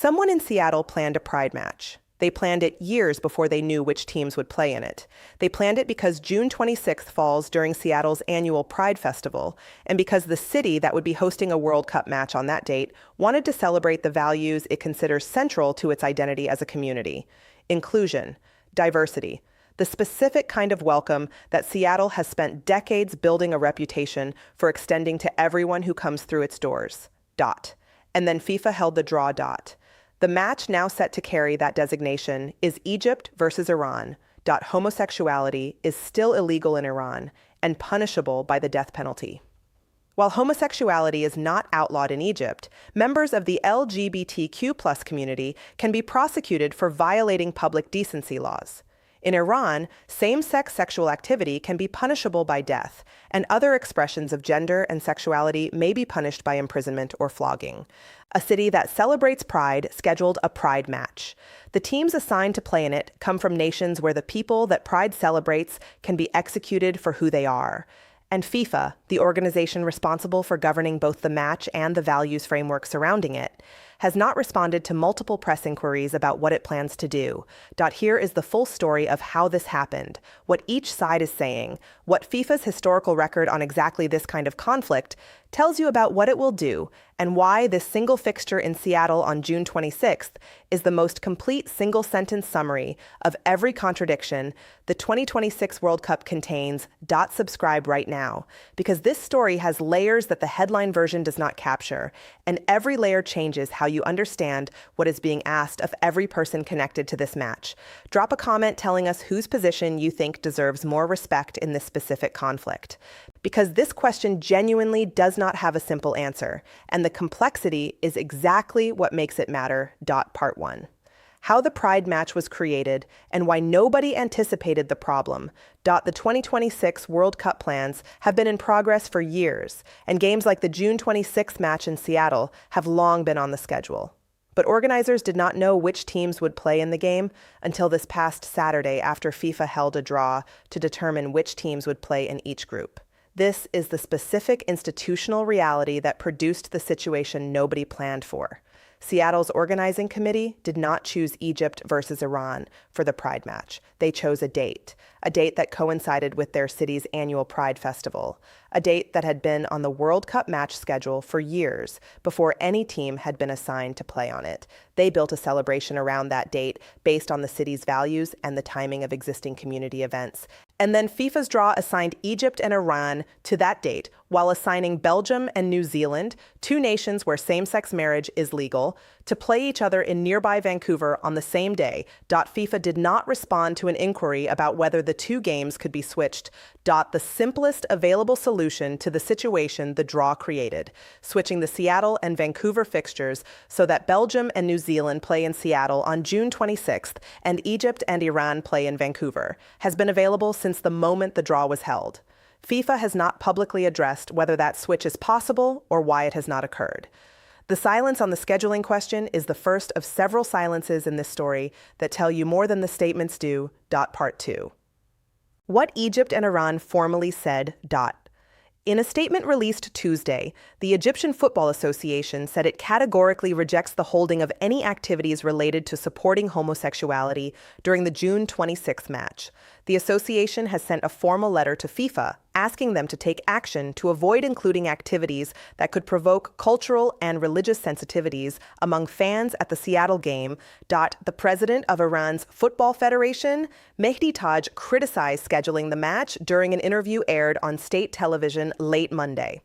Someone in Seattle planned a Pride match. They planned it years before they knew which teams would play in it. They planned it because June 26th falls during Seattle's annual Pride Festival, and because the city that would be hosting a World Cup match on that date wanted to celebrate the values it considers central to its identity as a community: inclusion, diversity, the specific kind of welcome that Seattle has spent decades building a reputation for extending to everyone who comes through its doors. And then FIFA held the draw. The match now set to carry that designation is Egypt versus Iran. Homosexuality is still illegal in Iran and punishable by the death penalty. While homosexuality is not outlawed in Egypt, members of the LGBTQ+ community can be prosecuted for violating public decency laws. In Iran, same-sex sexual activity can be punishable by death, and other expressions of gender and sexuality may be punished by imprisonment or flogging. A city that celebrates Pride scheduled a Pride match. The teams assigned to play in it come from nations where the people that Pride celebrates can be executed for who they are. And FIFA, the organization responsible for governing both the match and the values framework surrounding it, has not responded to multiple press inquiries about what it plans to do. Here is the full story of how this happened, what each side is saying, what FIFA's historical record on exactly this kind of conflict tells you about what it will do, and why this single fixture in Seattle on June 26th is the most complete single-sentence summary of every contradiction the 2026 World Cup contains. Subscribe right now, because this story has layers that the headline version does not capture, and every layer changes how you understand what is being asked of every person connected to this match. Drop a comment telling us whose position you think deserves more respect in this specific conflict, because this question genuinely does not have a simple answer, and the complexity is exactly what makes it matter. Part 1. How the Pride match was created and why nobody anticipated the problem. The 2026 World Cup plans have been in progress for years, and games like the June 26th match in Seattle have long been on the schedule. But organizers did not know which teams would play in the game until this past Saturday, after FIFA held a draw to determine which teams would play in each group. This is the specific institutional reality that produced the situation nobody planned for. Seattle's organizing committee did not choose Egypt versus Iran for the Pride match. They chose a date that coincided with their city's annual Pride Festival, a date that had been on the World Cup match schedule for years before any team had been assigned to play on it. They built a celebration around that date based on the city's values and the timing of existing community events. And then FIFA's draw assigned Egypt and Iran to that date, while assigning Belgium and New Zealand, two nations where same-sex marriage is legal, to play each other in nearby Vancouver on the same day. FIFA did not respond to an inquiry about whether the two games could be switched. The simplest available solution to the situation the draw created, switching the Seattle and Vancouver fixtures so that Belgium and New Zealand play in Seattle on June 26th and Egypt and Iran play in Vancouver, has been available since the moment the draw was held. FIFA has not publicly addressed whether that switch is possible or why it has not occurred. The silence on the scheduling question is the first of several silences in this story that tell you more than the statements do. Part 2. What Egypt and Iran formally said. In a statement released Tuesday, the Egyptian Football Association said it categorically rejects the holding of any activities related to supporting homosexuality during the June 26th match. The association has sent a formal letter to FIFA asking them to take action to avoid including activities that could provoke cultural and religious sensitivities among fans at the Seattle game. The president of Iran's Football Federation, Mehdi Taj, criticized scheduling the match during an interview aired on state television late Monday.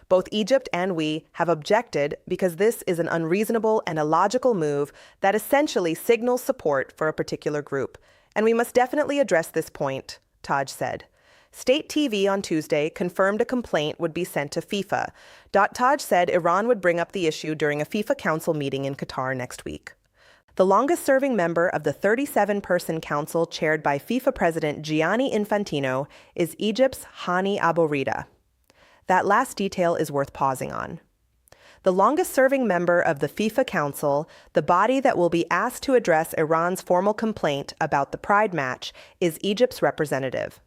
Both Egypt and we have objected because this is an unreasonable and illogical move that essentially signals support for a particular group. And we must definitely address this point, Taj said. State TV on Tuesday confirmed a complaint would be sent to FIFA. Taj said Iran would bring up the issue during a FIFA Council meeting in Qatar next week. The longest-serving member of the 37-person council chaired by FIFA President Gianni Infantino is Egypt's Hani Abu Rida. That last detail is worth pausing on. The longest-serving member of the FIFA Council, the body that will be asked to address Iran's formal complaint about the Pride match, is Egypt's representative.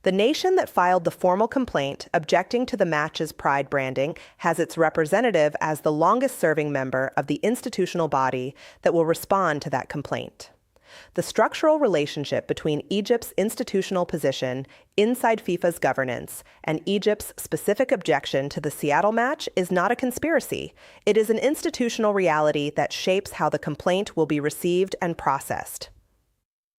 The nation that filed the formal complaint objecting to the match's pride branding has its representative as the longest-serving member of the institutional body that will respond to that complaint. The structural relationship between Egypt's institutional position inside FIFA's governance and Egypt's specific objection to the Seattle match is not a conspiracy. It is an institutional reality that shapes how the complaint will be received and processed.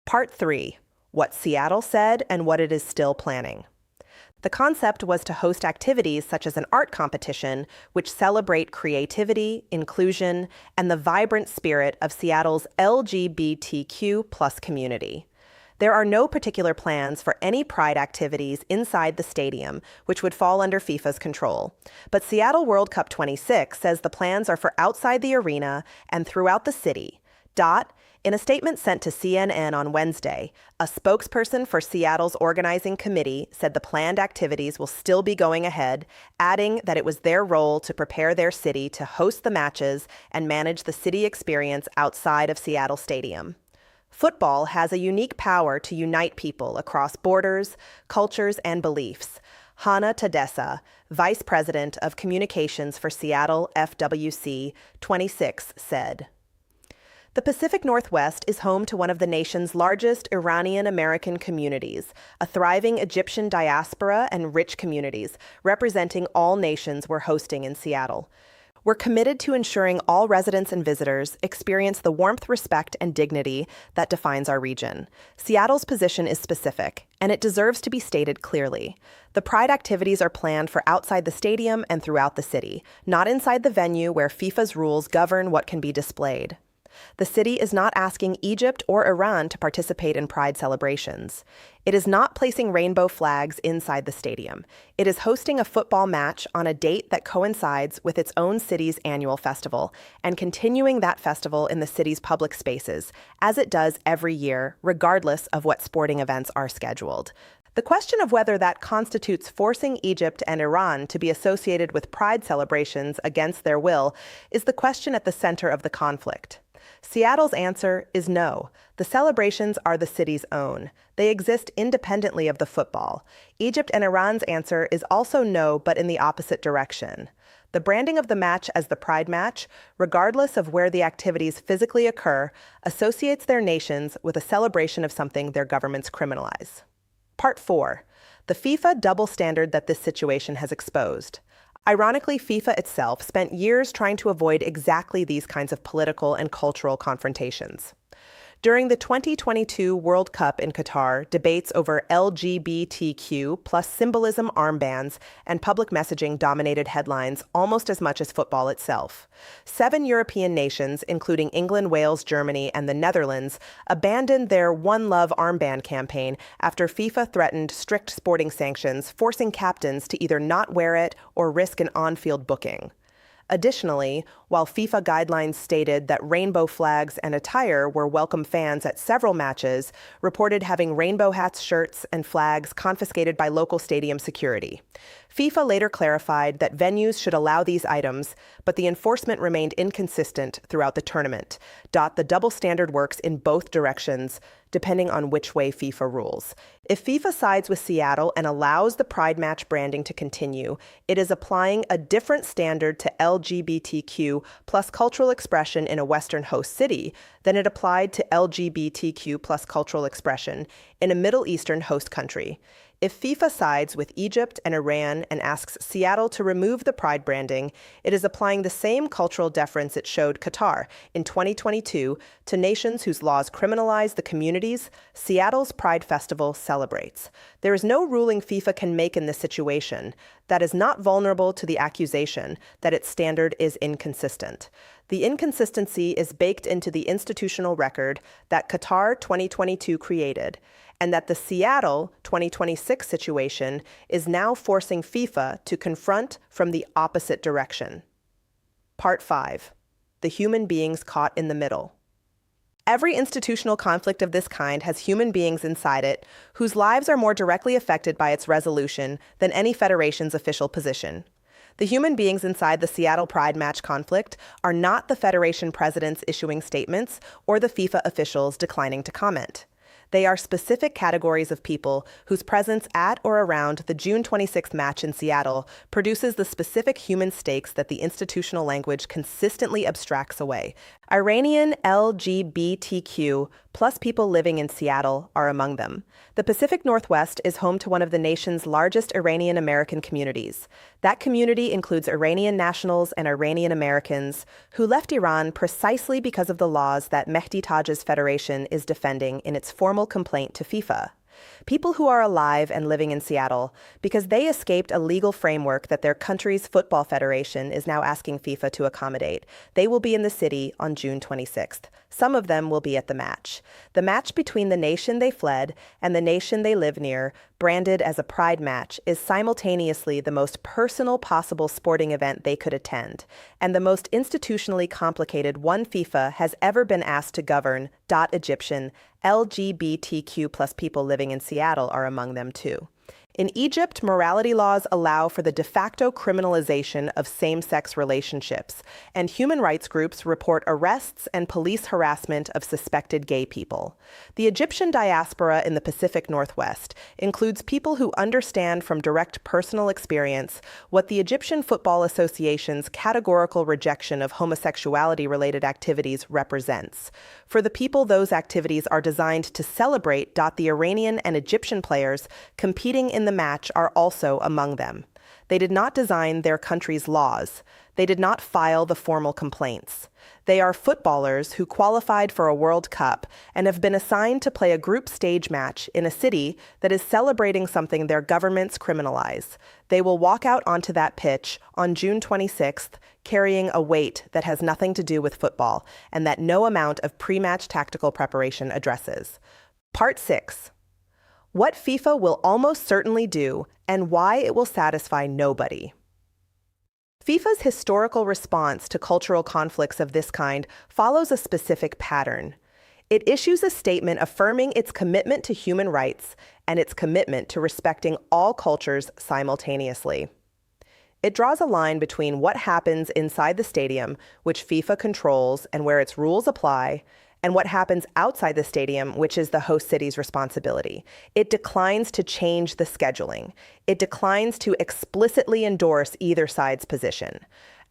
Part 3. What Seattle said and what it is still planning. The concept was to host activities such as an art competition, which celebrate creativity, inclusion, and the vibrant spirit of Seattle's LGBTQ plus community. There are no particular plans for any pride activities inside the stadium, which would fall under FIFA's control. But Seattle World Cup 26 says the plans are for outside the arena and throughout the city. In a statement sent to CNN on Wednesday, a spokesperson for Seattle's organizing committee said the planned activities will still be going ahead, adding that it was their role to prepare their city to host the matches and manage the city experience outside of Seattle Stadium. Football has a unique power to unite people across borders, cultures, and beliefs. Hannah Tadessa, Vice President of Communications for Seattle FWC 26, said. The Pacific Northwest is home to one of the nation's largest Iranian-American communities, a thriving Egyptian diaspora, and rich communities, representing all nations we're hosting in Seattle. We're committed to ensuring all residents and visitors experience the warmth, respect, and dignity that defines our region. Seattle's position is specific, and it deserves to be stated clearly. The Pride activities are planned for outside the stadium and throughout the city, not inside the venue where FIFA's rules govern what can be displayed. The city is not asking Egypt or Iran to participate in Pride celebrations. It is not placing rainbow flags inside the stadium. It is hosting a football match on a date that coincides with its own city's annual festival and continuing that festival in the city's public spaces, as it does every year, regardless of what sporting events are scheduled. The question of whether that constitutes forcing Egypt and Iran to be associated with Pride celebrations against their will is the question at the center of the conflict. Seattle's answer is no. The celebrations are the city's own. They exist independently of the football. Egypt and Iran's answer is also no, but in the opposite direction. The branding of the match as the Pride match, regardless of where the activities physically occur, associates their nations with a celebration of something their governments criminalize. Part 4. The FIFA double standard that this situation has exposed. Ironically, FIFA itself spent years trying to avoid exactly these kinds of political and cultural confrontations. During the 2022 World Cup in Qatar, debates over LGBTQ plus symbolism armbands and public messaging dominated headlines almost as much as football itself. 7 European nations, including England, Wales, Germany, and the Netherlands, abandoned their One Love armband campaign after FIFA threatened strict sporting sanctions, forcing captains to either not wear it or risk an on-field booking. Additionally, while FIFA guidelines stated that rainbow flags and attire were welcome, fans at several matches reported having rainbow hats, shirts, and flags confiscated by local stadium security. FIFA later clarified that venues should allow these items, but the enforcement remained inconsistent throughout the tournament. The double standard works in both directions, depending on which way FIFA rules. If FIFA sides with Seattle and allows the Pride match branding to continue, it is applying a different standard to LGBTQ plus cultural expression in a Western host city than it applied to LGBTQ plus cultural expression in a Middle Eastern host country. If FIFA sides with Egypt and Iran and asks Seattle to remove the Pride branding, it is applying the same cultural deference it showed Qatar in 2022 to nations whose laws criminalize the communities Seattle's Pride Festival celebrates. There is no ruling FIFA can make in this situation that is not vulnerable to the accusation that its standard is inconsistent. The inconsistency is baked into the institutional record that Qatar 2022 created, and that the Seattle 2026 situation is now forcing FIFA to confront from the opposite direction. Part 5. The human beings caught in the middle. Every institutional conflict of this kind has human beings inside it whose lives are more directly affected by its resolution than any federation's official position. The human beings inside the Seattle Pride match conflict are not the federation presidents issuing statements or the FIFA officials declining to comment. They are specific categories of people whose presence at or around the June 26th match in Seattle produces the specific human stakes that the institutional language consistently abstracts away. Iranian LGBTQ plus people living in Seattle are among them. The Pacific Northwest is home to one of the nation's largest Iranian American communities. That community includes Iranian nationals and Iranian Americans who left Iran precisely because of the laws that Mehdi Taj's federation is defending in its formal complaint to FIFA. People who are alive and living in Seattle because they escaped a legal framework that their country's football federation is now asking FIFA to accommodate. They will be in the city on June 26th. Some of them will be at the match. The match between the nation they fled and the nation they live near, branded as a pride match, is simultaneously the most personal possible sporting event they could attend, and the most institutionally complicated one FIFA has ever been asked to govern. Egyptian LGBTQ plus people living in Seattle are among them too. In Egypt, morality laws allow for the de facto criminalization of same-sex relationships, and human rights groups report arrests and police harassment of suspected gay people. The Egyptian diaspora in the Pacific Northwest includes people who understand from direct personal experience what the Egyptian Football Association's categorical rejection of homosexuality-related activities represents. For the people those activities are designed to celebrate, the Iranian and Egyptian players competing in the match are also among them. They did not design their country's laws. They did not file the formal complaints. They are footballers who qualified for a World Cup and have been assigned to play a group stage match in a city that is celebrating something their governments criminalize. They will walk out onto that pitch on June 26th carrying a weight that has nothing to do with football and that no amount of pre-match tactical preparation addresses. Part 6. What FIFA will almost certainly do and why it will satisfy nobody. FIFA's historical response to cultural conflicts of this kind follows a specific pattern. It issues a statement affirming its commitment to human rights and its commitment to respecting all cultures simultaneously. It draws a line between what happens inside the stadium, which FIFA controls and where its rules apply, and what happens outside the stadium, which is the host city's responsibility. It declines to change the scheduling. It declines to explicitly endorse either side's position.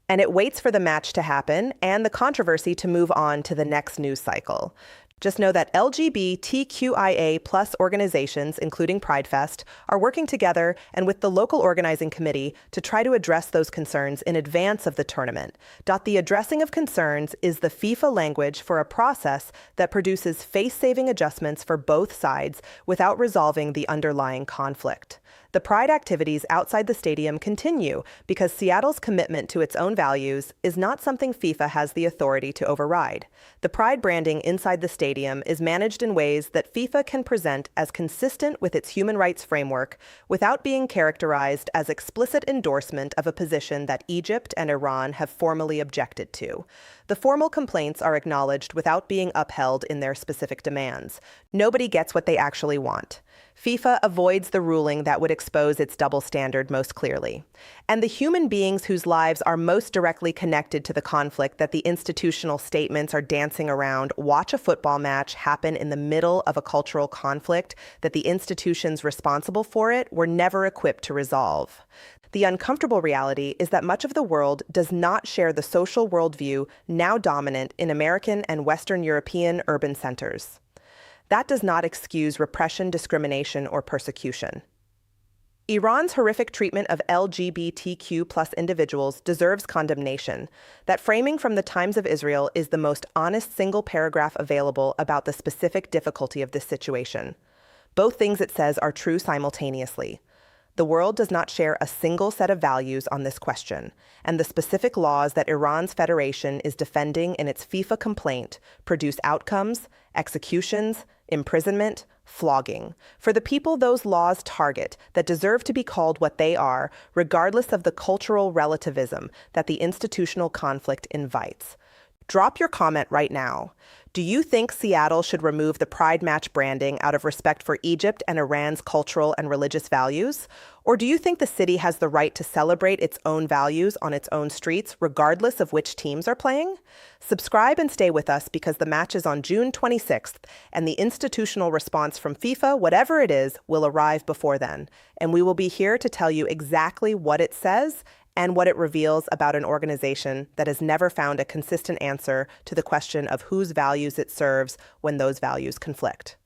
And it waits for the match to happen and the controversy to move on to the next news cycle. Just know that LGBTQIA plus organizations, including Pride Fest, are working together and with the local organizing committee to try to address those concerns in advance of the tournament. The addressing of concerns is the FIFA language for a process that produces face-saving adjustments for both sides without resolving the underlying conflict. The Pride activities outside the stadium continue because Seattle's commitment to its own values is not something FIFA has the authority to override. The Pride branding inside the stadium is managed in ways that FIFA can present as consistent with its human rights framework without being characterized as explicit endorsement of a position that Egypt and Iran have formally objected to. The formal complaints are acknowledged without being upheld in their specific demands. Nobody gets what they actually want. FIFA avoids the ruling that would expose its double standard most clearly. And the human beings whose lives are most directly connected to the conflict that the institutional statements are dancing around watch a football match happen in the middle of a cultural conflict that the institutions responsible for it were never equipped to resolve. The uncomfortable reality is that much of the world does not share the social worldview now dominant in American and Western European urban centers. That does not excuse repression, discrimination, or persecution. Iran's horrific treatment of LGBTQ plus individuals deserves condemnation. That framing from the Times of Israel is the most honest single paragraph available about the specific difficulty of this situation. Both things it says are true simultaneously. The world does not share a single set of values on this question, and the specific laws that Iran's federation is defending in its FIFA complaint produce outcomes, executions, imprisonment, flogging, for the people those laws target that deserve to be called what they are, regardless of the cultural relativism that the institutional conflict invites. Drop your comment right now. Do you think Seattle should remove the Pride Match branding out of respect for Egypt and Iran's cultural and religious values? Or do you think the city has the right to celebrate its own values on its own streets, regardless of which teams are playing? Subscribe and stay with us because the match is on June 26th, and the institutional response from FIFA, whatever it is, will arrive before then. And we will be here to tell you exactly what it says and what it reveals about an organization that has never found a consistent answer to the question of whose values it serves when those values conflict.